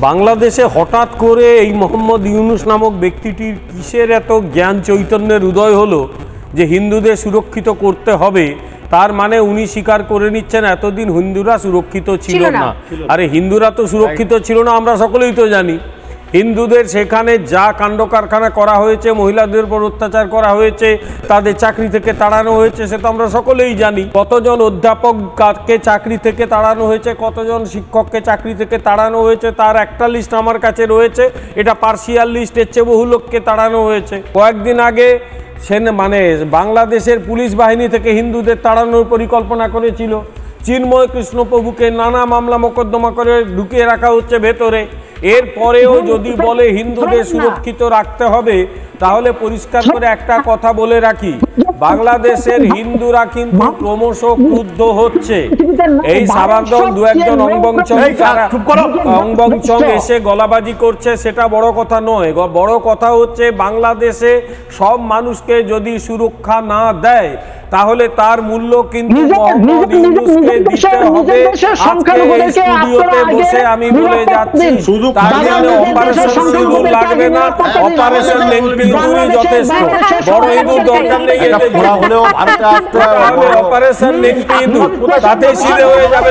বাংলাদেশে হঠাৎ করে এই মোহাম্মদ ইউনূস নামক ব্যক্তিটির কিসের এত জ্ঞান চৈতন্যের উদয় হলো যে হিন্দুদের সুরক্ষিত করতে হবে। তার মানে উনি স্বীকার করে নিচ্ছেন এতদিন হিন্দুরা সুরক্ষিত ছিল না। আরে হিন্দুরা তো সুরক্ষিত ছিল না, আমরা সকলেই তো জানি। হিন্দুদের সেখানে যা কাণ্ড কারখানা করা হয়েছে, মহিলাদের উপর অত্যাচার করা হয়েছে, তাদের চাকরি থেকে তাড়ানো হয়েছে, সে তো আমরা সকলেই জানি। কতজন অধ্যাপককে চাকরি থেকে তাড়ানো হয়েছে, কতজন শিক্ষককে চাকরি থেকে তাড়ানো হয়েছে, তার একটা লিস্ট আমার কাছে রয়েছে। এটা পার্সিয়াল লিস্ট, এর চেয়ে বহু লোককে তাড়ানো হয়েছে। কয়েকদিন আগে মানে বাংলাদেশের পুলিশ বাহিনী থেকে হিন্দুদের তাড়ানোর পরিকল্পনা করেছিল। চিন্ময় কৃষ্ণপ্রভুকে নানা মামলা মোকদ্দমা করে ঢুকিয়ে রাখা হচ্ছে ভেতরে। এরপরেও যদি বলে হিন্দুদের সুরক্ষিত রাখতে হবে, তাহলে পরিষ্কার করে একটা কথা বলে রাখি, বাংলাদেশের হিন্দুরা কিন্তু ক্রমশ ক্রুদ্ধ হচ্ছে। এই সাবানদল দু একজন অঙ্গবংচং এসে গলাবাজি করছে, সেটা বড় কথা নয়। বড় কথা হচ্ছে বাংলাদেশে সব মানুষকে যদি সুরক্ষা না দেয়, তাহলে তার মূল্য কিন্তু মোহাম্মদ ইউনূসকে দিতে হবে। আজকে এই স্টুডিওতে বসে আমি বলে যাচ্ছি, তার জন্য অপারেশন সিঁদুর লাগবে না, অপারেশন ইঁদুরই যথেষ্ট। বড় ইঁদুর দরকার নেই, অপারেশন ইঁদুর তাতে সিধে হয়ে যাবে।